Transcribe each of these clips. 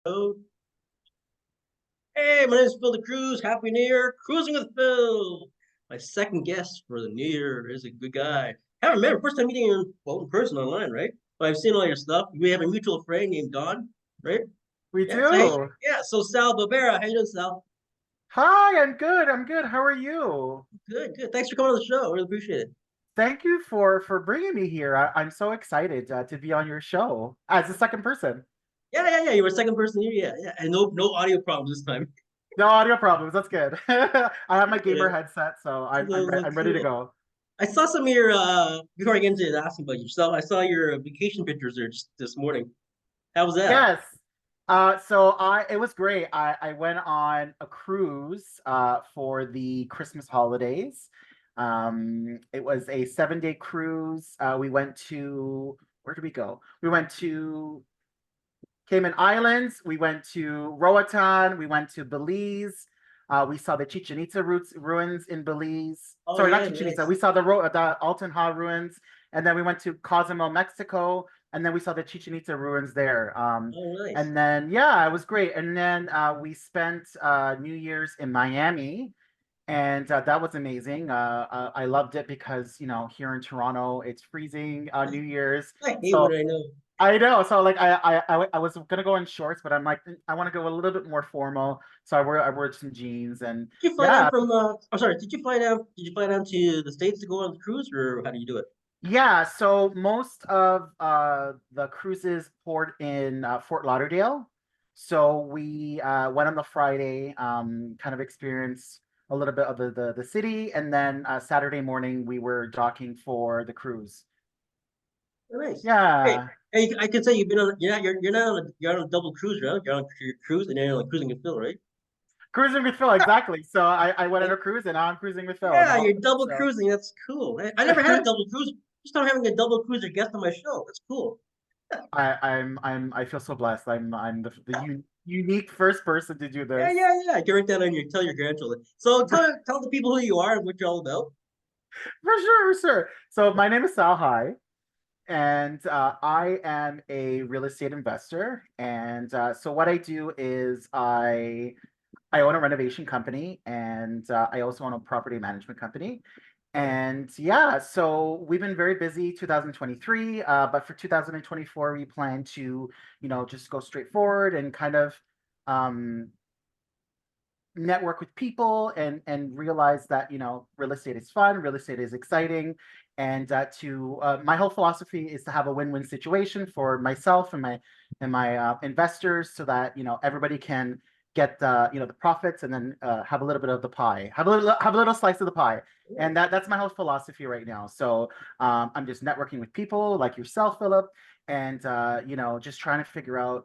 Oh, hey, my name is Phil the Cruz. Happy New Year. Cruising with Phil. My second guest for the New Year is a good guy. Haven't met him. First time meeting him, well, in person online, right? But I've seen all your stuff. We have a mutual friend named Don, right? We Yeah. So, hey, do. yeah. So Sal Barbera, how you doing, Sal? Hi, I'm good. I'm good. How are you? Good, good. Thanks for coming on the show. Really appreciate it. Thank you for bringing me here. I'm so excited to be on your show as the second person. Yeah. You were second person here. Yeah, yeah. And no audio problems this time. No audio problems. That's good. I have my gamer Yeah. headset, so So I'm ready to cool. go. I saw some of your before I get into asking about yourself, I saw your vacation pictures there just this morning. How was that? Yes. So it was great. I went on a cruise for the Christmas holidays. It was a 7-day cruise. We went to where did we go? We went to Cayman Islands. We went to Roatan. We went to Belize. We saw the Chichen Itza ruins in Belize. Oh Sorry, not yeah, Chichen Itza. nice. We saw the Alton Ha ruins, and then we went to Cozumel, Mexico, and then we saw the Chichen Itza ruins there. Oh nice. And then yeah, it was great. And then we spent New Year's in Miami, and that was amazing. I loved it because here in Toronto it's freezing New Year's, I hate so what I know. I know. So like I was gonna go in shorts, but I'm like I want to go a little bit more formal. So I wore some jeans and Did you fly down yeah, from oh sorry, did you fly down to the States to go on the cruise or how do you do it? yeah. So most of the cruises port in Fort Lauderdale. So we went on the Friday, kind of experienced a little bit of the city, and then Saturday morning we were docking for the cruise. Oh, nice. Hey, Yeah. hey, I can say you've been on you're not on a double cruise, right? You're on your cruise and then you're like cruising with Phil, right? Cruising with Phil, exactly. So I went on a cruise and now I'm cruising with Phil. Yeah, Now you're double so cruising. That's cool. I never had a double cruise. Just not having a double cruiser guest on my show. That's cool. I feel so blessed. I'm unique first person to do Yeah, this. yeah, yeah. I can write that on your tell your grandchildren. So tell the people who you are and what you're all about. For sure. So my name is Sal Hai, and I am a real estate investor. And so what I do is I own a renovation company, and I also own a property management company. And yeah, so we've been very busy 2023, but for 2024, we plan to, just go straight forward and kind of um, network with people and realize that real estate is fun, real estate is exciting, and to my whole philosophy is to have a win-win situation for myself and my investors, so that everybody can get the profits, and then have a little bit of the pie, have a little slice of the pie. Yeah. And that's my whole philosophy right now. So I'm just networking with people like yourself, Philip, and just trying to figure out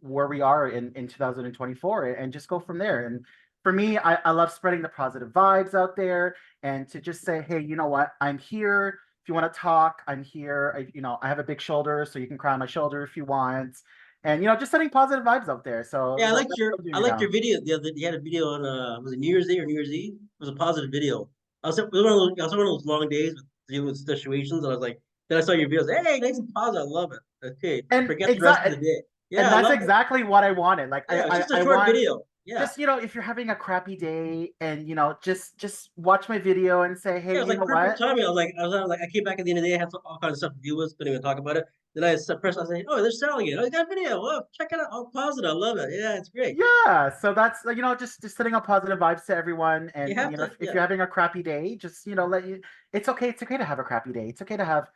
where we are in 2024, and just go from there. And for me, I love spreading the positive vibes out there, and to just say, hey, you know what? I'm here. If you want to talk, I'm here. I have a big shoulder, so you can cry on my shoulder if you want. And just setting positive vibes out there. So Yeah, that's what I'm doing I right liked now. your video the other you had a video on was it New Year's Day or New Year's Eve? It was a positive video. It was one of those long days with dealing with situations and I was like then I saw your videos, hey, nice and positive, I love it. Okay. And Forget the rest of the exactly, day. and Yeah, I that's loved it. exactly what I wanted. Like Yeah, it's just a I short want video. Yeah. just if you're having a crappy day, and just watch my video and say, hey, Yeah, it was you like know perfect what? timing. I came back at the end of the day, I had all kinds of stuff to deal with, couldn't even talk about it. Then I press, I say, oh, they're selling it. Oh, you got a video. Oh, check it out. Oh, positive. I love it. Yeah, it's great. Yeah, so that's just setting up positive vibes to everyone. You And have to, if yeah. you're having a crappy day, just let you. It's okay to have a crappy day. It's okay to have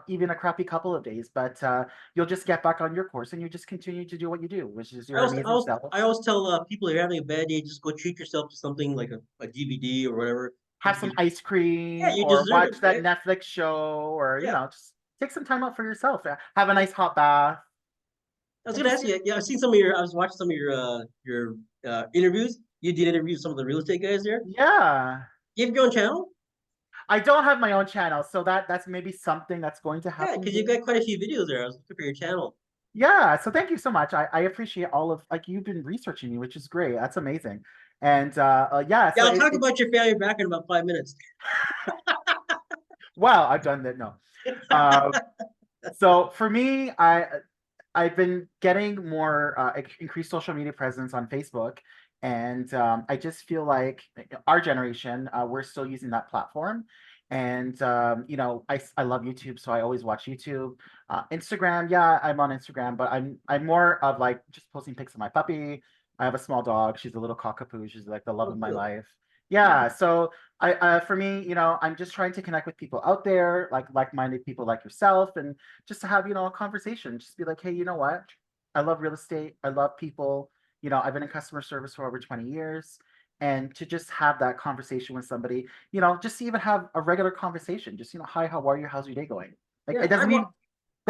even a crappy couple of days, but you'll just get back on your course, and you just continue to do what you do, which is I your always, I amazing always, self. I always tell people if you're having a bad day, just go treat yourself to something like a DVD or whatever. Have some ice Yeah, cream, you or deserve it, watch that right? Netflix show, or Yeah. just take some time out for yourself. Have a nice hot bath, I was and gonna just ask you. Yeah, I've seen some of your. I was watching some of your interviews. You did interview some of the real estate guys there. yeah. You have your own channel? I don't have my own channel, so that's maybe something that's going to Yeah, happen because you've here. got quite a few videos there. I was looking for your channel. Yeah, so thank you so much. I appreciate all of, like, you've been researching me, which is great. That's amazing. And yeah, Yeah, so I'll talk about your family back in about 5 minutes. well, I've done that. No. Uh, so for me, I've been getting more increased social media presence on Facebook, and I just feel like our generation, we're still using that platform. And I love YouTube, so I always watch YouTube. Instagram, yeah, I'm on Instagram, but I'm more of like just posting pics of my puppy. I have a small dog. She's a little cockapoo. She's like the love Oh, of my cool. life. Yeah, so for me, I'm just trying to connect with people out there, like-minded people like yourself, and just to have, a conversation. Just be like, hey, you know what? I love real estate. I love people. I've been in customer service for over 20 years. And to just have that conversation with somebody, just to even have a regular conversation, just, hi, how are you? How's your day going? Like Yeah, it doesn't even I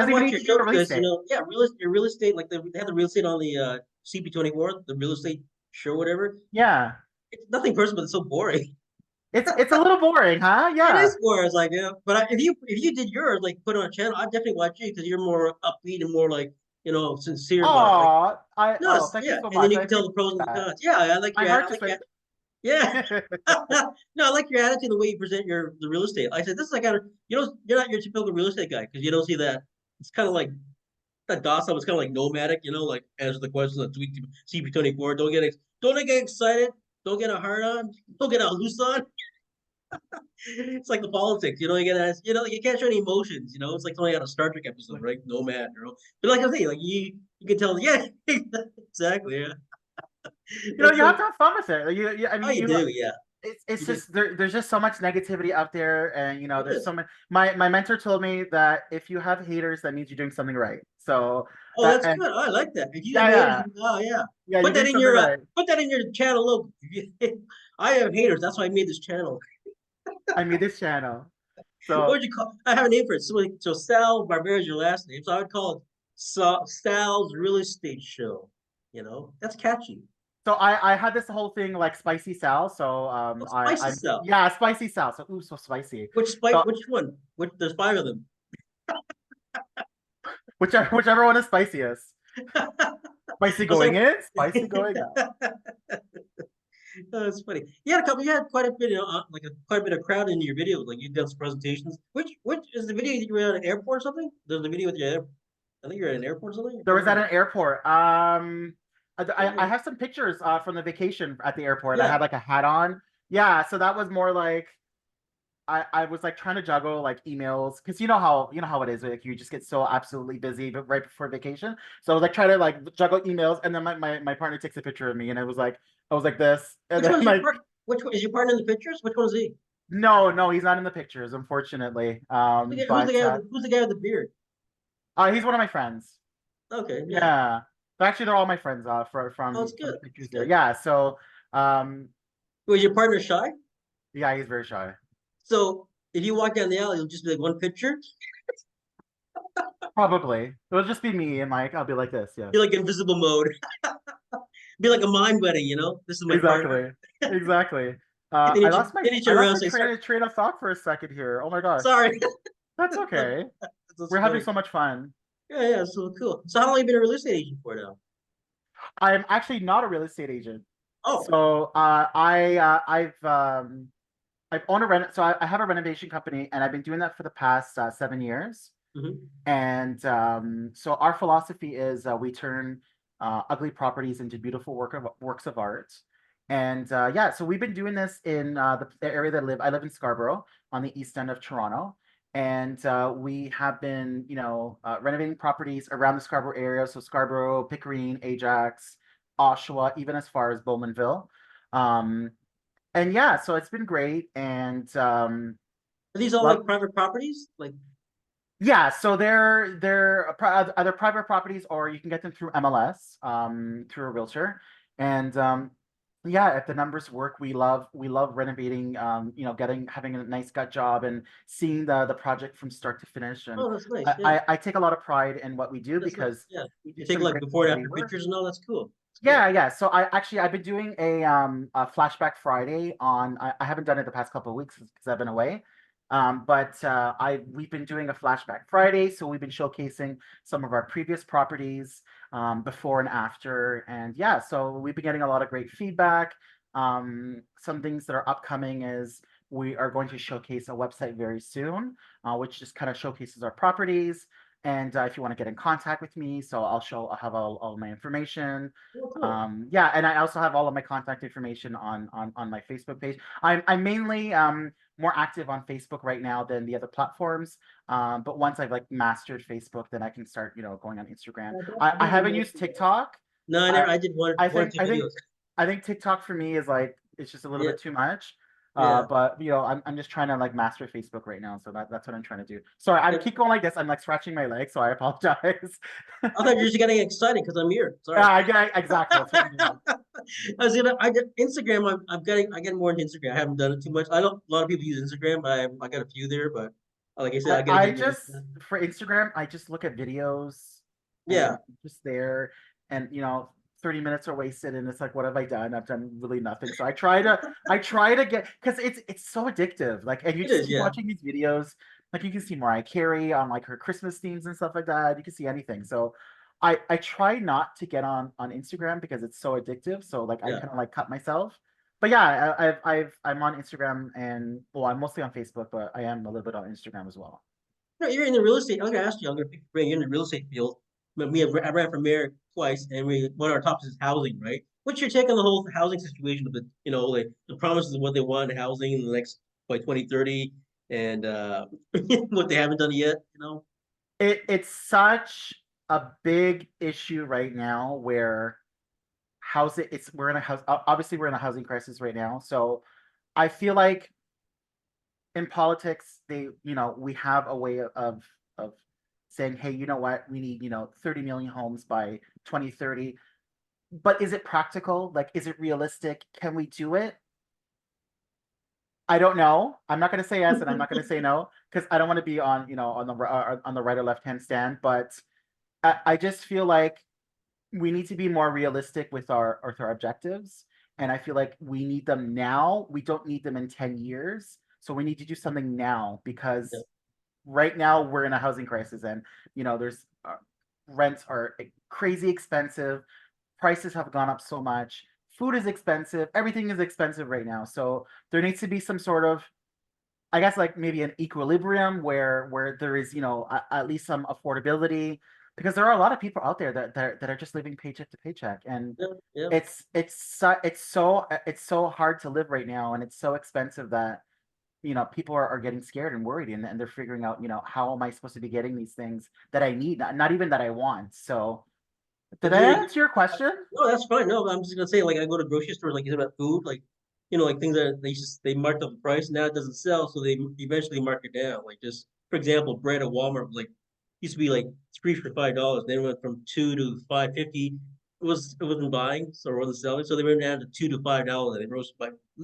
doesn't even watch need your to be show real because estate. yeah, real estate like they have the real estate on the CP24, the real estate show, whatever. Yeah. It's nothing personal, but it's so boring. It's a little boring, huh? It Yeah. is boring. It's like yeah, but if you did yours like put on a channel, I'd definitely watch you because you're more upbeat and more like sincere about it. Like no, Thank you yeah, so and then much. you I can tell appreciate the pros and the that. cons. Yeah, I like My your heart I like just your went. yeah. No, I like your attitude, the way you present the real estate. Like I said this is like a you're not your typical real estate guy because you don't see that. It's kind of like that docile. It's kind of like nomadic, like answer the questions on tweet CP24. Don't get excited. Don't get a hard on. Don't get a loose on. It's like the politics, you can't show any emotions, it's like something out of a Star Trek episode, right? Nomad, But like I say, like you can tell, yeah, exactly, yeah. That's You have so. to have fun with it. I Oh, mean, you do, yeah, it's you do. just there's just so much negativity out there, and It there's is. so much. My mentor told me that if you have haters, that means you're doing something right. So Oh, that that's and good. Oh, I like that. If you have yeah, haters, yeah, oh yeah, yeah, you're doing something right. put that in your channel logo. I have haters. That's why I made this channel. I made this channel. What So would you call? I have a name for it. So Sal Barbera is your last name, so I would call it Sal's Real Estate Show. That's catchy. I had this whole thing like spicy Sal. So Oh, spicy I'm Sal. yeah, spicy Sal. So ooh, so spicy. So Which one? There's five of them. whichever one is spiciest. Spicy I was going like, in, spicy going out. that's funny. You had quite a bit of quite a bit of crowd in your videos. Like you did some presentations. Which is the video that you were at an airport or something? There's the video with your. I think you're at an airport or something. I There can't was at remember. an airport. I Yeah, have some pictures from the vacation at the airport. I yeah. had like a hat on. Yeah, so that was more like I was like trying to juggle like emails because you know how it is. Like you just get so absolutely busy right before vacation. So I was like trying to like juggle emails, and then my partner takes a picture of me, and it was like I was like this, and Which then one's your like part? Which one is your partner in the pictures? Which one is he? no, he's not in the pictures, unfortunately. But Who's the guy with the beard? he's one of my friends. Okay, yeah. Yeah, but actually they're all my friends Oh, it's from good. the It's pictures there. good. Yeah, so um Was your partner shy? yeah, he's very shy. So if you walk down the alley, it'll just be like one picture. Probably. It'll just be me and like I'll be like this, yes. Be like invisible mode. Be like a mind buddy, This is my partner. Exactly. Exactly. I lost my Then you I turn around lost and my say, sorry, train of thought for a second here. Oh my gosh. sorry. That's okay. That's We're having funny. so much fun. Yeah, so cool. So how long have you been a real estate agent for now? I'm actually not a real estate agent. Oh, So I've owned a I have a renovation company, and I've been doing that for the past 7 years. mhm. And so our philosophy is we turn ugly properties into beautiful works of art. And yeah, so we've been doing this in the area that I live. I live in Scarborough on the east end of Toronto. And we have been, renovating properties around the Scarborough area. So Scarborough, Pickering, Ajax, Oshawa, even as far as Bowmanville. Um, and yeah, so it's been great. And Are these all love like private properties? Like, Yeah, so they're either private properties, or you can get them through MLS, through a realtor. And yeah, if the numbers work, we love renovating, having a nice gut job and seeing the project from start to finish. And oh, that's nice. I, Yeah, I, I take a lot of pride in what we do that's nice. because Yeah, we you do take some like great before and quality after work. pictures and all. That's cool. It's good. Yeah. So I've been doing a flashback Friday on. I haven't done it the past couple of weeks because I've been away. But we've been doing a flashback Friday, so we've been showcasing some of our previous properties before and after, and yeah, so we've been getting a lot of great feedback. Some things that are upcoming is we are going to showcase a website very soon, which just kind of showcases our properties. And if you want to get in contact with me, so I'll have all my information. Oh, cool. Yeah, and I also have all of my contact information on my Facebook page. I'm mainly more active on Facebook right now than the other platforms. But once I've like mastered Facebook, then I can start, going on Instagram. I I definitely haven't know. used TikTok. No, I I never. I did one, I one or think two I think videos. I think TikTok for me is like it's just a little Yeah, bit too much. yeah. But I'm just trying to like master Facebook right now, so that's what I'm trying to do. Sorry, I Yeah. keep going like this. I'm like scratching my leg, so I apologize. I thought you were just getting excited because I'm here. Sorry. Yeah, I get exactly. That's what I'm doing. I was gonna. I get Instagram. I'm getting more into Instagram. I haven't done it too much. I don't. A lot of people use Instagram, but I got a few there. But like I said, I gotta I get more into just that. for Instagram, I just look at videos and Yeah, just there, and 30 minutes are wasted, and it's like, what have I done? I've done really nothing. So I try to get because it's so addictive. Like, and you it just is. keep Yeah, watching these videos. Like you can see Mariah Carey on like her Christmas themes and stuff like that. You can see anything. So I try not to get on Instagram because it's so addictive. So like I yeah. kind of like cut myself. But yeah, I'm on Instagram and well, I'm mostly on Facebook, but I am a little bit on Instagram as well. No, you're in the real estate. I'm gonna ask you. I'm gonna pick your brain. You're in the real estate field. But I ran for mayor twice, and one of our topics is housing, right? What's your take on the whole housing situation of like the promises of what they want in housing in the next by 2030, and what they haven't done yet? It's such a big issue right now where housing it's we're in a house obviously we're in a housing crisis right now. So I feel like in politics we have a way of saying, hey, you know what, we need 30 million homes by 2030. But is it practical? Like, is it realistic? Can we do it? I don't know. I'm not going to say yes, and I'm not going to say no because I don't want to be on the right or left hand stand. But I just feel like we need to be more realistic with our objectives, and I feel like we need them now. We don't need them in 10 years, so we need to do something now Yeah, because right now we're in a housing crisis, and there's rents are crazy expensive, prices have gone up so much, food is expensive, everything is expensive right now. So there needs to be some sort of, I guess, like maybe an equilibrium where there is at least some affordability because there are a lot of people out there that are just living paycheck to paycheck, and yeah, yeah. it's so hard to live right now, and it's so expensive that people are getting scared and worried, and they're figuring out how am I supposed to be getting these things that I need, not even that I want. So did Like I you're answer your question? No, that's fine. No, I'm just gonna say, like, I go to grocery stores, like you said about food, like, like things that they marked up the price, now it doesn't sell, so they eventually mark it down. Like, just for example, bread at Walmart was like used to be like 3 for $5, then it went from 2 to 5.50. It wasn't buying, so it wasn't selling, so they went down to $2 to $5, and they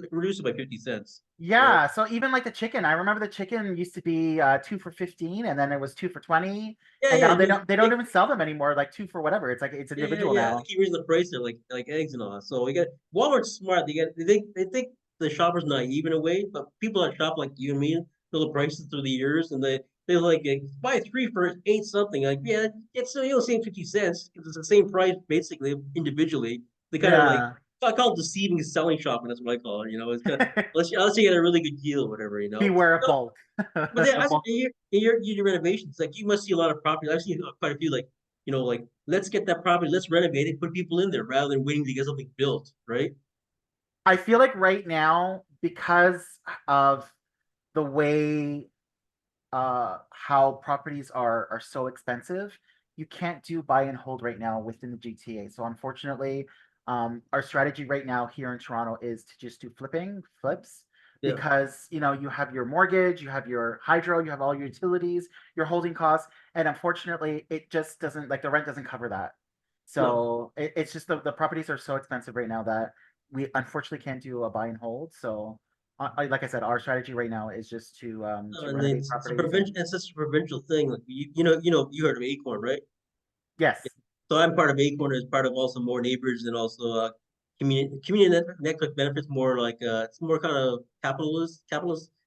reduced it by 50 cents. Yeah, so even like the chicken, I remember the chicken used to be 2 for 15, and then it was 2 for 20, Yeah, and yeah, now they don't even sell them anymore, like two for whatever. It's like it's individual yeah. They now. keep raising the price there, like eggs and all that. So we got Walmart's smart. They think the shopper's naive in a way, but people that shop like you and me know the prices through the years, and they like buy three for eight something. Like, yeah, it's still the same 50 cents. It's the same price basically individually. They kind of like Yeah. I call it deceiving selling shopping. That's what I call it. It's kind of unless you get a really good deal or whatever. Beware of bulk. But then A bulk. in your renovations, like you must see a lot of properties. I've seen quite a few, like like let's get that property, let's renovate it, put people in there rather than waiting to get something built, right? I feel like right now, because of the way how properties are so expensive, you can't do buy and hold right now within the GTA. So unfortunately, our strategy right now here in Toronto is to just do flips, Yeah, because you have your mortgage, you have your hydro, you have all your utilities, your holding costs, and unfortunately, it just doesn't, like, the rent doesn't cover that. no, So it's just the properties are so expensive right now that we unfortunately can't do a buy and hold. So like I said, our strategy right now is just to no, and renovate it's a properties. And it's such a provincial thing. Like you heard of Acorn, right? yes, So I'm part of Acorn as part of also more neighbors and also community network benefits, more like it's more kind of capitalist,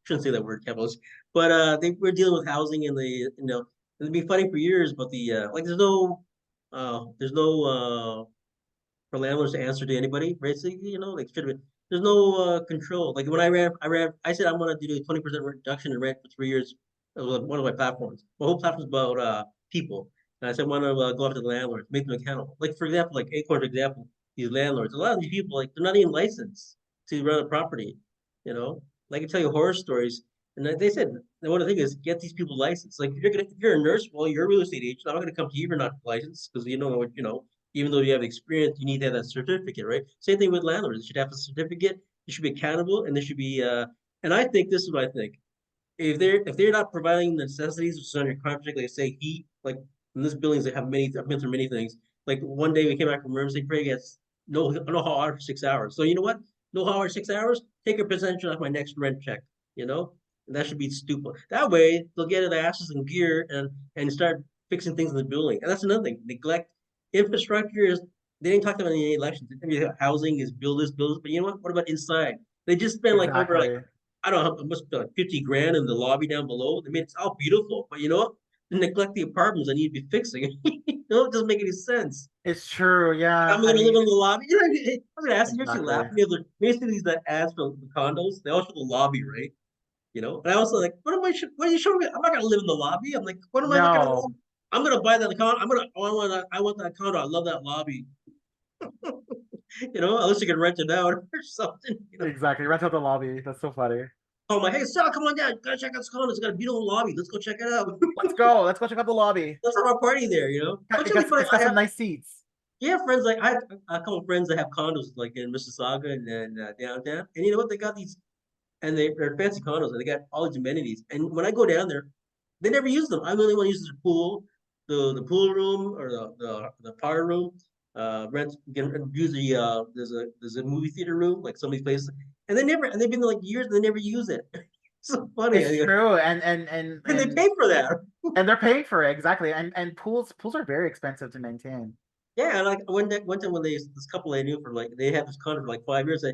shouldn't say that word, capitalist, but they were dealing with housing, and they've been fighting for years, but like there's no for landlords to answer to anybody, basically, like should have been. There's no control. Like when I said I'm gonna do a 20% reduction in rent for 3 years. It was one of my platforms. My whole platform is about people. And I said, want to go after the landlords, make them accountable. Like for example, like Acorn, for example, these landlords, a lot of these people, like they're not even licensed to run a property. You know, like I can tell you horror stories. And they said the one thing is get these people licensed. Like if you're a nurse, well, you're a real estate agent. I'm not going to come to you if you're not licensed because you know what you know. Even though you have experience, you need to have that certificate, right? Same thing with landlords. They should have a certificate. You should be accountable, and there should be. And I think this is what I think if they're not providing the necessities which is under contract, like say heat, like in this buildings they have many I've been through many things. Like one day we came back from emergency, Craig gets no hot water for 6 hours. So you know what? No hot water 6 hours, take a percentage off my next rent check, you know? And that should be stupid. That way they'll get their asses in gear and start fixing things in the building. And that's another thing. Neglect infrastructure is they didn't talk about any elections. Housing is build this, build this, but you know what? What about inside? They just spend like over like Exactly. I don't know, it must be like 50 grand in the lobby down below. I mean, it's all beautiful, but you know what? They neglect the apartments I need to be fixing. You know, it doesn't make any sense. It's true. I'm Yeah. I gonna live mean, in the lobby. You know, I'm gonna ask you, you're actually exactly. laughing. Basically, these ads for the condos, they all show the lobby, right? You know, and I also like, what are you showing me? I'm not gonna live in the lobby. I'm like, what am I not gonna No, I'm gonna buy that condo. I want that condo. I love that lobby. You know, unless you can rent it out or something, you know. exactly. Rent out the lobby. That's so funny. Oh my, hey, Sal, come on down. Gotta check out this condo. It's got a beautiful lobby. Let's go check it out. Let's go. Let's go check out the lobby. Let's have a party there, you know. Which It will be got, funny. it's got some nice seats. Yeah, friends like I have a couple of friends that have condos like in Mississauga and downtown, and you know what? They got these, and they're fancy condos, and they got all these amenities. And when I go down there, they never use them. I only want to use the pool, the pool room or the party room. Rent can use there's a movie theater room like some of these places, and they've been there like years and they never use it. So funny. It's true. And And they pay for that. they're paying for it, exactly. And pools are very expensive to maintain. Yeah, and like one time when this couple I knew for like they had this contract for like 5 years,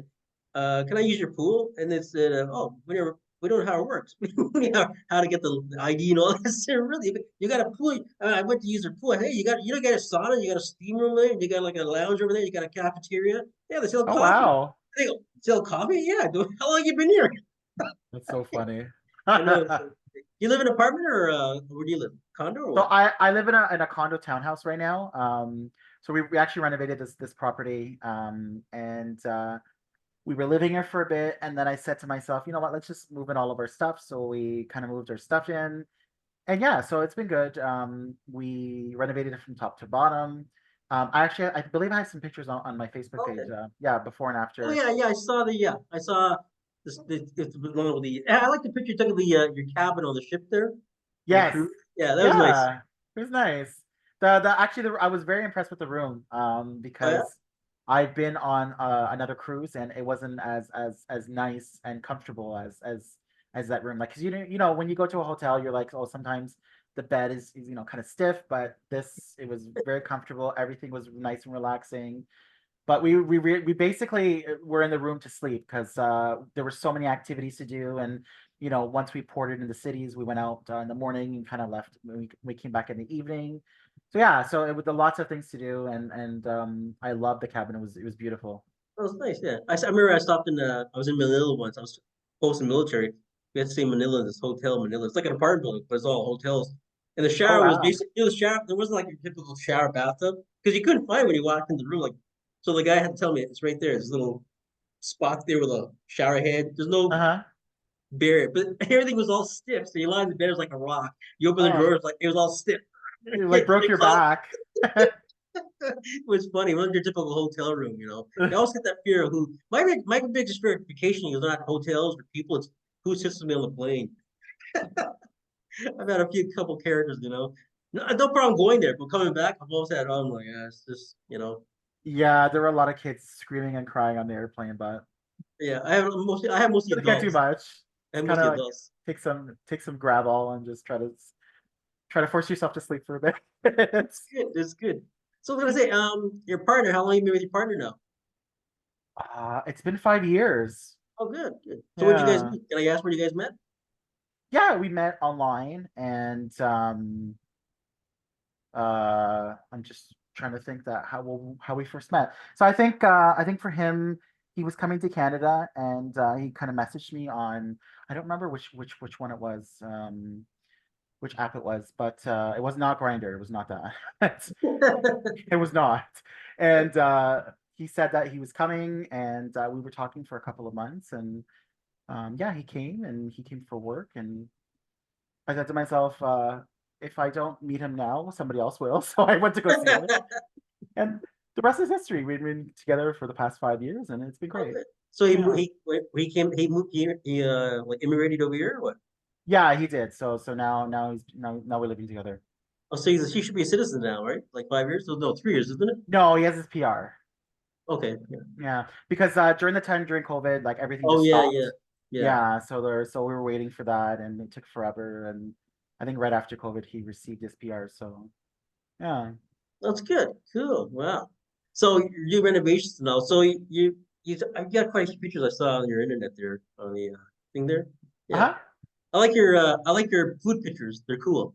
I can I use your pool? And they said, oh, we don't know how it works. We know how to get the ID and all this. Really, you got a pool. I went to use their pool. Hey, you don't got a sauna, you got a steam room there, you got like a lounge over there, you got a cafeteria. Yeah, they sell Oh coffee. wow. They go, sell coffee? Yeah. How long you been here? That's so funny. I know. You live in an apartment or where do you live? Condo or So what? I live in a condo townhouse right now. So we actually renovated this property. And we were living here for a bit, and then I said to myself, you know what, let's just move in all of our stuff. So we kind of moved our stuff in. And yeah, so it's been good. We renovated it from top to bottom. I believe I have some pictures on my Facebook page. Okay. Yeah, before and Oh after. yeah, I saw this one with the I like the picture you took of the your cabin on the ship there on the Yes. cruise. Yeah, that was nice. Yeah. It was nice. I was very impressed with the room, Oh yeah. because I've been on another cruise and it wasn't as nice and comfortable as that room. Like, cause when you go to a hotel, you're like, oh, sometimes the bed is kind of stiff, but it was very comfortable. Everything was nice and relaxing. But we basically were in the room to sleep because there were so many activities to do. And once we ported in the cities, we went out in the morning and kind of left when we came back in the evening. So yeah, so it was lots of things to do. And I loved the cabin. It was beautiful. That was nice. Yeah, I remember I stopped in. I was in Manila once. I was posting military. We had to stay in Manila. This hotel, in Manila. It's like an apartment building, but it's all hotels. And the Oh shower was wow. basically the shower. There wasn't like your typical shower bathtub because you couldn't find when you walked in the room. Like, so the guy had to tell me it's right there. There's a little spot there with a shower head. There's no Uh-huh. barrier, but everything was all stiff. So you lie in the bed, it was like a rock. You open the Oh, drawers, like it was all stiff. it like broke It your was all back. it was funny. It wasn't your typical hotel room, you know. You always get that fear of who my biggest fear of vacation is not hotels or people, it's who sits with me on the plane. I've had a few couple characters, you know. No problem going there, but coming back, I've always had I'm like, yeah, it's just, you know. Yeah, there were a lot of kids screaming and crying on the airplane, but Yeah, I have mostly they can't do adults. much. I have Kind mostly of like adults. take some Gravol and just try to force yourself to sleep for a bit. It's good. It's good. So I was gonna say, your partner, how long you been with your partner now? It's been 5 years. Oh, good, good. So where'd you guys Yeah. meet? Can I ask where you guys met? Yeah, we met online and I'm just trying to think that how we first met. So I think for him, he was coming to Canada and he kind of messaged me on, I don't remember which one it was. which app it was, but it was not Grinder. It was not that. It was not. And he said that he was coming, and we were talking for a couple of months, and yeah, he came, and he came for work, and I said to myself, if I don't meet him now, somebody else will. So I went to go see him, and the rest is history. We've been together for the past 5 years, and it's been great. So Yeah. he came he moved here he like immigrated over here or what? Yeah, he did. So now we're living together. Oh, so he should be a citizen now, right? Like 5 years? No, 3 years, isn't it? No, he has his PR. Okay. Yeah. Yeah, because during the time during COVID, like everything Oh just yeah, stopped. yeah, yeah. Yeah, so we were waiting for that, and it took forever. And I think right after COVID, he received his PR. So yeah. That's good. Cool. Wow. So you do renovations now. So you I got quite a few pictures I saw on your internet there on the thing there. Yeah. Uh-huh. I like your food pictures. They're cool.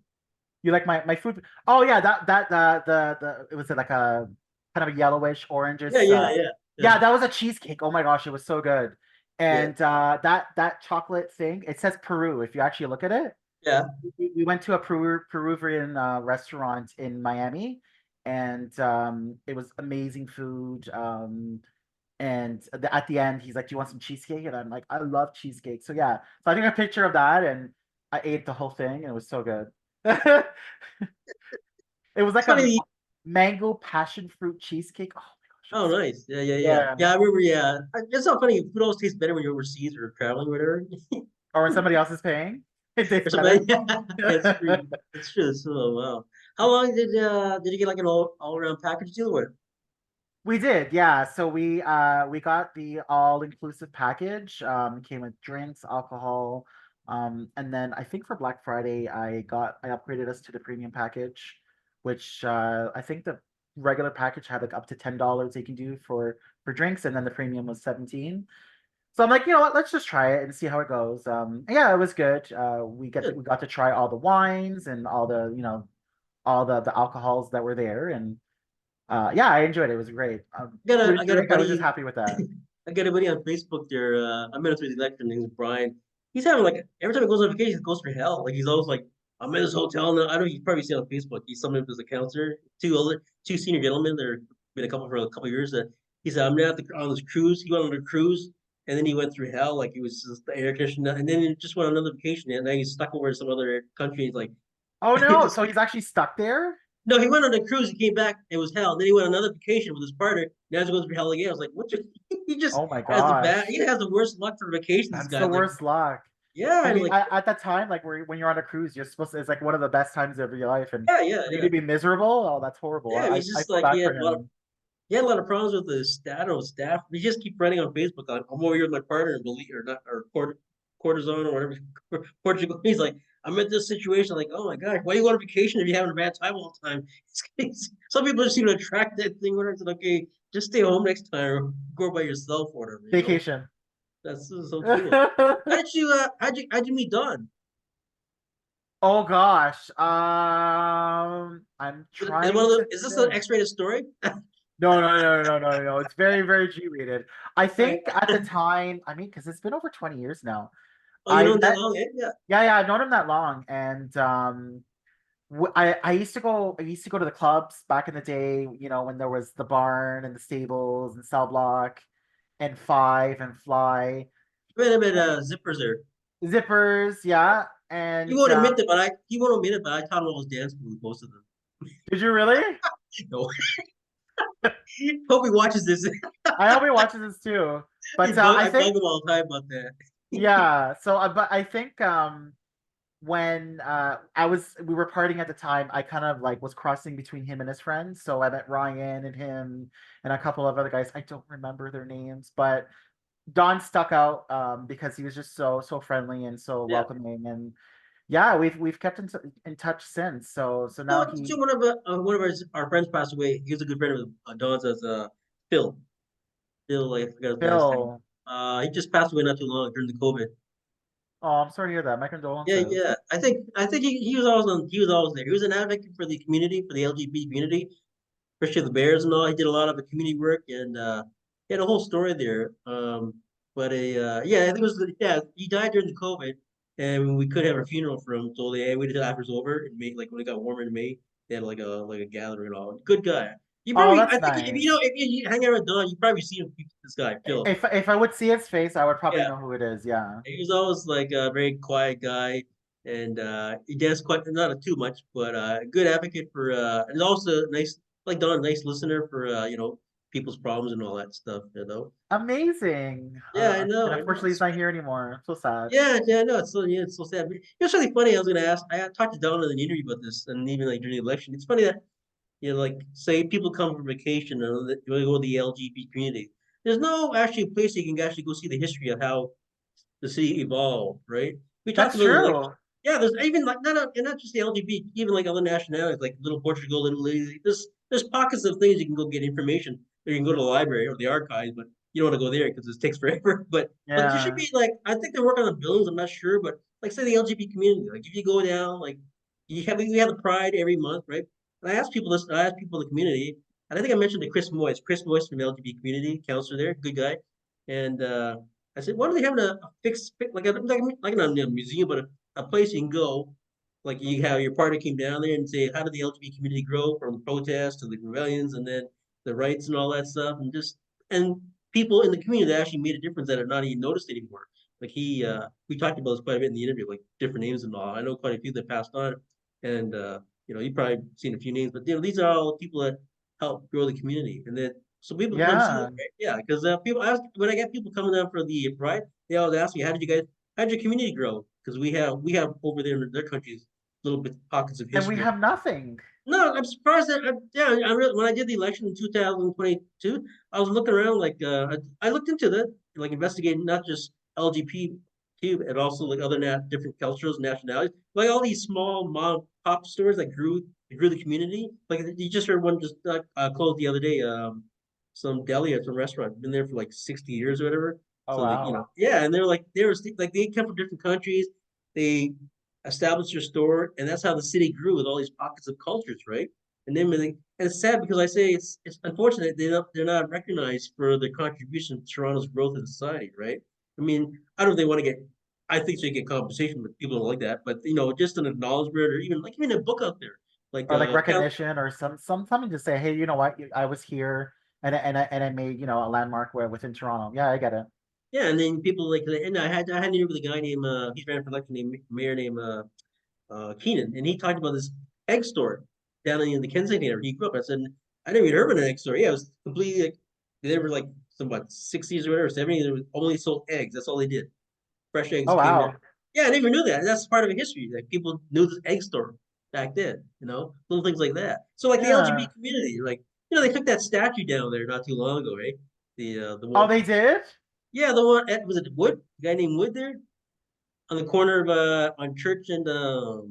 You like my food? Oh yeah, that the it was like a kind of a yellowish Yeah, orangish. yeah, yeah, yeah, Yeah, that was a cheesecake. Oh my gosh, it was so good. yeah, And that chocolate thing, it says Peru. If you actually look at it, yeah. we went to a Peruvian restaurant in Miami, and it was amazing food. And at the end, he's like, "Do you want some cheesecake?" And I'm like, "I love cheesecake." So yeah, so I took a picture of that, and I ate the whole thing, and it was so good. It was It's like a funny. mango passion fruit cheesecake. Oh my gosh, it Oh, was so nice. Yeah, yeah, yeah. yeah. Yeah, I remember. Yeah, it's not funny. Food always tastes better when you're overseas or traveling or whatever. Or when somebody else is paying, it tastes Or something. better. Yeah, it's true. It's true. So wow. How long did you get like an all around package deal with? We did, yeah. So we got the all-inclusive package. Came with drinks, alcohol, and then I think for Black Friday I upgraded us to the premium package, which I think the regular package had like up to $10 they can do for drinks, and then the premium was 17. So I'm like, you know what, let's just try it and see how it goes. Yeah, it was good. We got to try all the wines and all the, all the alcohols that were there, and yeah, I enjoyed it. It was great. Food I and got a drink, I was just buddy. happy with that. I got a buddy on Facebook there. I met him through the election. His name's Brian. He's having like every time he goes on vacation, he goes for hell. Like he's always like, I'm in this hotel now. I know you've probably seen on Facebook. He's somebody who's a counselor. Two senior gentlemen. They're been a couple for a couple of years. That he said, I'm now on this cruise. He went on a cruise, and then he went through hell. Like he was just the air conditioning, and then he just went on another vacation, and now he's stuck over in some other country. He's like, Oh he no, just so he's actually stuck there? no, he went on a cruise. He came back. It was hell. Then he went on another vacation with his partner. Now he's going through hell again. I was like, what? He just Oh my has the bad. gosh. He has the worst luck for vacations. These That's the guys, like, worst luck. yeah, I and mean, like, at that time, like when you're on a cruise, you're supposed to, it's like one of the best times of your life. And yeah, yeah, for you yeah, to be miserable, oh, that's horrible. yeah. I, He's I just feel like bad for him. he had a lot of problems with the staff. Or staff. They just keep writing on Facebook on, I'm over here with my partner in Belize or not or cortisone or whatever Portugal. He's like, I'm in this situation. Like, oh my gosh, why you go on vacation if you're having a bad time all the time? It's crazy. Some people just seem to attract that thing where it's like, okay, just stay home next time or go by yourself or whatever. You know, Vacation. that's so cool. How'd you meet Don? Oh gosh. I'm Is one trying of the to is this an think. X-rated story? No. It's very, very G-rated. I Right. think at the time, I mean, because it's been over 20 years now. Oh, you I know that met, long? Yeah, yeah. yeah, I've known him that long, and I used to go to the clubs back in the day, when there was the barn and the stables and cell block and five and fly Wait a minute, and zippers there. zippers, yeah. He And won't admit it, but he won't admit it, but I taught him all his dance moves, most of them. did you really? No, hope he watches this. I hope he watches this too. But I I think bug him all the time about that. yeah. So but I think when we were partying at the time, I kind of like was crossing between him and his friends. So I met Ryan and him and a couple of other guys. I don't remember their names, but Don stuck out because he was just so friendly and so Yeah. welcoming. And yeah, we've kept in touch since. So now No, he so one of our friends passed away. He was a good friend of Don's as Phil. Phil, I forgot his last name. Phil. He just passed away not too long during the COVID. Oh, I'm sorry to hear that. My Yeah, condolences. yeah. I think he was always there. He was an advocate for the community, for the LGBT community, especially the Bears and all. He did a lot of the community work and he had a whole story there. But yeah, I think it was yeah, he died during the COVID. and we could have a funeral for him. So they waited till after it was over and made like when it got warmer in May, they had like a gathering and all. Good guy. You Oh, probably, I that's think nice. if you hang out with Don, you probably seen him, this guy Phil. If I would see his face, I would probably Yeah, know who it is. Yeah. he was always like a very quiet guy, and he does quite not too much, but a good advocate for and also nice like Don, nice listener for people's problems and all that stuff. Amazing. Yeah, I know, And I know. unfortunately, he's not here anymore. I'm so sad. Yeah, no, it's so sad. But it's really funny. I was gonna ask. I talked to Don in an interview about this, and even like during the election. It's funny that like say people come for vacation and they go to the LGBT community. There's no actually place you can actually go see the history of how the city evolved, right? We talked That's about it, like, true. yeah, there's even like not just the LGBT, even like other nationalities, like Little Portugal, Little Italy. There's pockets of things you can go get information, or you can go to the library or the archives, but you don't want to go there because it takes forever. But there should Yeah. be like I think they're working on the buildings. I'm not sure, but like say the LGBT community, like if you go down, like we have the Pride every month, right? And I asked people this, I asked people in the community, and I think I mentioned to Chris Moyes. Chris Moyes from the LGBT community, counselor there, good guy, and I said, why don't they have a fixed like not a museum, but a place you can go, like you have your party came down there and say, how did the LGBT community grow from the protests to the rebellions and then the rights and all that stuff, and just and people in the community that actually made a difference that are not even noticed anymore. Like we talked about this quite a bit in the interview, like different names and all. I know quite a few that passed on, and you probably seen a few names, but these are all people that help grow the community, and that so people can come see it, Yeah. right? Yeah, because people ask when I get people coming down for the Pride, they always ask me, how did your community grow? Because we have over there in their countries little bit pockets of And we history. have nothing. No, I'm surprised that yeah, when I did the election in 2022, I was looking around like I looked into that, like investigating not just LGBT, and also like other different cultures, nationalities, like all these small mom and pop stores that grew the community. Like you just heard one just closed the other day. Some deli or some restaurant been there for like 60 years or whatever. Oh, So like wow. yeah, and they come from different countries. They establish your store, and that's how the city grew with all these pockets of cultures, right? And it's sad because I say it's unfortunate they're not recognized for their contribution to Toronto's growth in society, right? I mean, I don't know if they want to get. I think they get compensation, but people don't like that. But just an acknowledgement, or even a book out there, like Or like recognition or something to say, hey, you know what? I was here and I made, a landmark within Toronto. Yeah, I get it. yeah, and then people like, and I had an interview with a guy named he's ran for election named mayor named Keenan, and he talked about this egg store down in the Kensington area. He grew up. I said, I never even heard of an egg store. Yeah, it was completely like they were like some what 60s or whatever, 70s. They only sold eggs. That's all they did. Fresh eggs Oh, came there. wow. Yeah, I never knew that. That's part of the history. Like people knew this egg store back then. Little things like that. So like the LGBT Yeah. community, like they took that statue down there not too long ago, right? The Oh, one, they did? yeah, the one was it Wood? The guy named Wood there on the corner of on Church and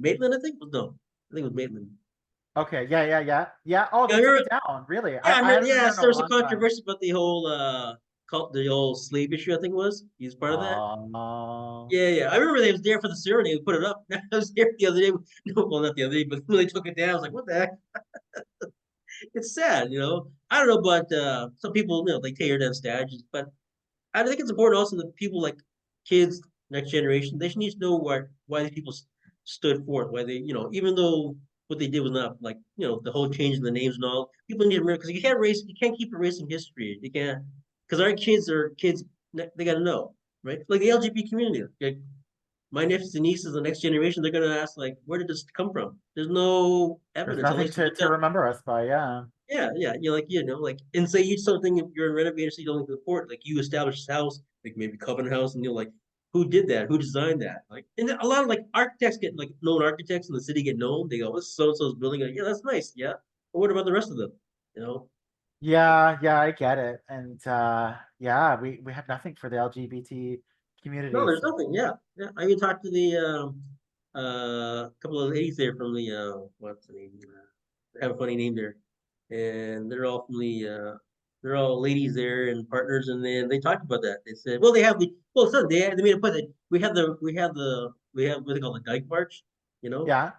Maitland, I think. No, I think it was Maitland. Okay. Yeah, yeah, yeah. Yeah. Oh, Yeah, I they took remember. it down. Really? Yeah, I I remember. haven't been Yeah, there in so a there was a long time. controversy about the whole the whole slave issue. I think was he's part of that. Oh. Yeah, yeah. I remember they was there for the ceremony. We put it up. I was there the other day. No, well, not the other day, but when they took it down, I was like, "What the heck?" It's sad. I don't know, but some people, they tear down statues, but I think it's important also that people like kids, next generation, they should need to know why these people stood for it, why even though what they did was not like, the whole change in the names and all, people need to remember because you can't keep erasing history. You can't, because our kids are kids, they got to know, right? Like the LGBT community, like my nephews and nieces, the next generation, they're gonna ask like, where did this come from? There's no There's evidence nothing unless you look to up. remember us by. Yeah. Yeah, yeah. Like, and say you something if you're in renovator, so you don't like the port, like you establish this house, like maybe Covenant House, and you're like, who did that? Who designed that? Like, and a lot of like architects get like known architects in the city get known. They go, what's so and so's building? Like, yeah, that's nice. Yeah. But what about the rest of them? You know? Yeah, yeah, I get it. And yeah, we have nothing for the LGBT No, community. there's So nothing. Yeah. Yeah. I even talked to the couple of ladies there from the what's the name? They have a funny name there, and they're all ladies there and partners, and then they talked about that. They said, well, they have the well, so they made a point that we have what they call the Dyke March. You know, yeah.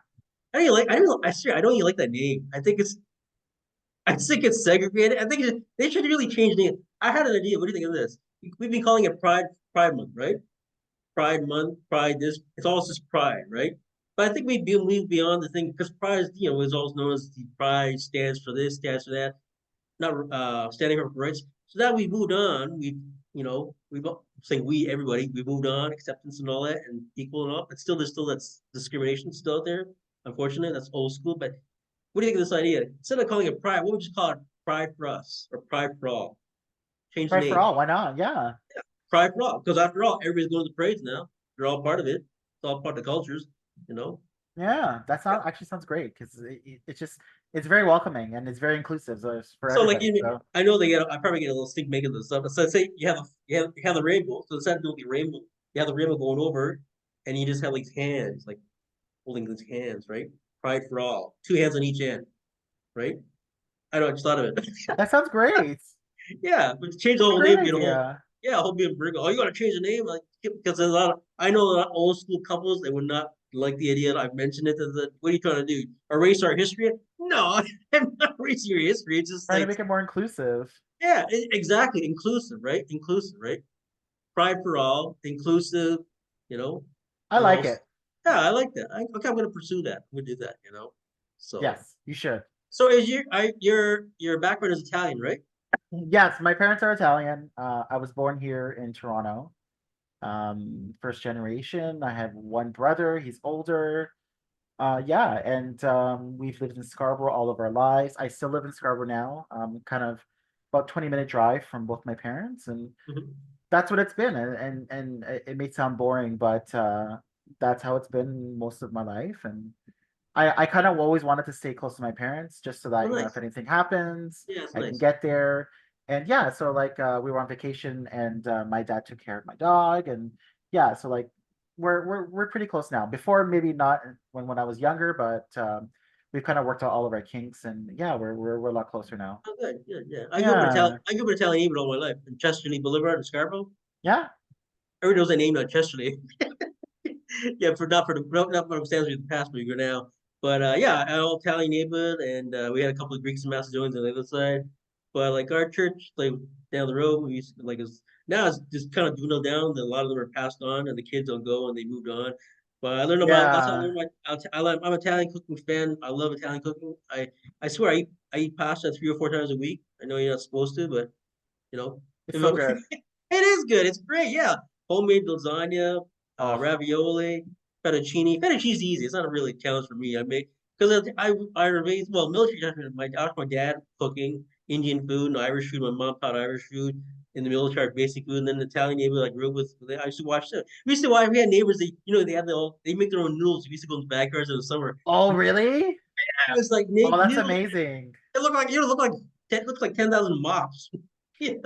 I don't even like that name. I think it's segregated. I think they should really change the name. I had an idea. What do you think of this? We've been calling it Pride Month, right? Pride Month, Pride this. It's all just Pride, right? But I think we move beyond the thing because Pride, is always known as the Pride stands for this, stands for that, not standing up for rights. So that we moved on. We've saying we everybody we moved on, acceptance and all that, and equal and all. But still, there's still that's discrimination still out there. Unfortunately, that's old school. But what do you think of this idea? Instead of calling it Pride, what would you call it? Pride for us or Pride for all? Change the Right for name. all, why not? Yeah. Pride for all, because after all, everybody's going to the parades now. They're all part of it. It's all part of the cultures, you know. Yeah, that sounds actually sounds great because it's just it's very welcoming and it's very inclusive, so it's for So like everybody. you, So I know they get. I probably get a little stink making this stuff. So say you have the rainbow. So instead of doing the rainbow, you have the rainbow going over, and you just have like hands, like holding these hands, right? Pride for all, two hands on each end, right? I know. I just thought of it. that sounds great. Yeah, but to change the That's a whole great name, get a whole idea. yeah, a whole big brick. Oh, you gotta change the name, like because there's a lot of I know a lot of old school couples they would not like the idea that I've mentioned it. What are you trying to do? Erase our history? No, I'm not erasing your history. It's just Trying to like make it more inclusive. yeah, exactly inclusive, right? Inclusive, right? Pride for all, inclusive, you know, I and like also it. yeah, I like that. Okay, I'm gonna pursue that. I'm gonna do that, So Yes, you should. so is your background is Italian, right? Yes, my parents are Italian. I was born here in Toronto. First generation. I have one brother. He's older. Yeah, and we've lived in Scarborough all of our lives. I still live in Scarborough now. Kind of about 20-minute drive from both my parents, and Mhm. that's what it's been. And it may sound boring, but that's how it's been most of my life. And I kind of always wanted to stay close to my parents just so Oh, that, if nice. anything happens, Yeah, it's I can nice. get there. And yeah, so like we were on vacation and my dad took care of my dog and yeah, so like we're pretty close now. Before maybe not when I was younger, but we've kind of worked out all of our kinks and yeah, we're a lot closer now. Oh, good, good, yeah. Yeah. I grew up in Italian neighborhood all my life in Chesterley Boulevard in Scarborough. Yeah. Everybody knows that name now, Chesterley. Yeah, for not for the not for the stands of the past, but you go now. But yeah, an all Italian neighborhood, and we had a couple of Greeks and Macedonians on the other side. But like our church, like down the road, we used to, like now it's just kind of dwindled down. A lot of them are passed on, and the kids don't go, and they moved on. But I learned about that's how I Yeah. learned I'm an Italian cooking fan. I love Italian cooking. I swear I eat pasta 3 or 4 times a week. I know you're not supposed to, but you know, It's if so good. it is good. It's great. Yeah, homemade lasagna, Oh, ravioli, fettuccine. Fettuccine is easy. It's not a really challenge for me. I make because I raised military. My dad cooking Indian food and Irish food. My mom taught Irish food in the military, basic food, and then the Italian neighbor I grew up with. I used to watch them. We used to watch. We had neighbors. They have they make their own noodles. We used to go in the backyards in the summer. oh really? I was like Oh, that's noodles. amazing. It looked like it looks like 10,000 mops. It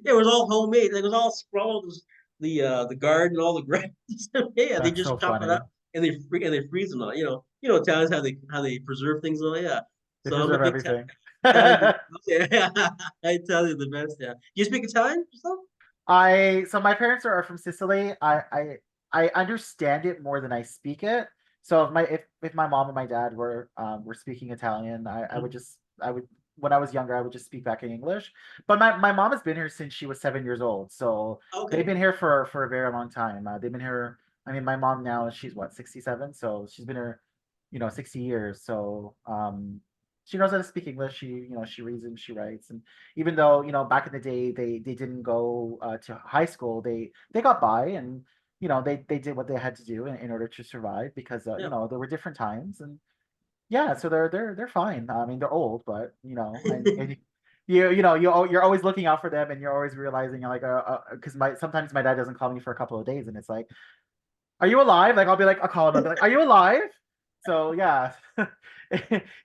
was all homemade. It was all sprawled. The garden, all the grass. Yeah, they That's just so chop it funny. up and they freeze them all. Italians how they preserve things and all. Yeah, They so I'm a preserve big everything. Italian. Yeah, Italian the best. Yeah, you speak Italian yourself? So my parents are from Sicily. I understand it more than I speak it. So if my mom and my dad were speaking Italian, I would Mhm. just I would when I was younger I would just speak back in English. But my mom has been here since she was 7 years old. So they've Okay. been here for a very long time. They've been here. I mean, my mom now she's what 67, so she's been here, 60 years. So she knows how to speak English. She reads and she writes, and even though back in the day they didn't go to high school, they got by and they did what they had to do in order to survive because Yeah. there were different times and yeah, so they're fine. I mean, they're old, but and you're always looking out for them and you're always realizing like because my sometimes my dad doesn't call me for a couple of days and it's like, are you alive? Like I'll call him, I'll be like, are you alive? So yeah,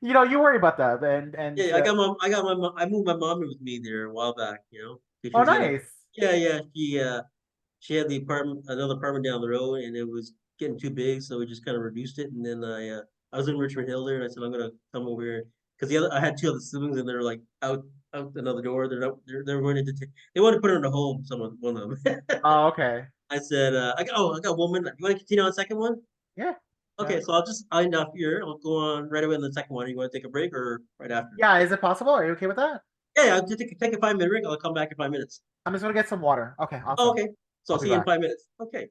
you worry about that and Yeah, I got my mom. I moved my mom in with me there a while back. 'Cause she oh was getting. nice. Yeah, yeah. She had another apartment down the road, and it was getting too big, so we just kind of reduced it. And then I was in Richmond Hill there, and I said I'm gonna come over here because I had two other siblings, and they're like out another door. They're going to they want to put her in a home. One of them. Oh, okay. I said I got one minute. You want to continue on the second one? Yeah. Yeah. Okay, so I'll just end off here. I'll go on right away on the second one. You want to take a break or right after? Yeah, is it possible? Are you okay with that? Yeah, yeah. I'll take a 5 minute break. I'll come back in 5 minutes. I'm just gonna get some water. Okay, Oh, awesome. okay. So I'll I'll be see you in back. 5 minutes. Okay.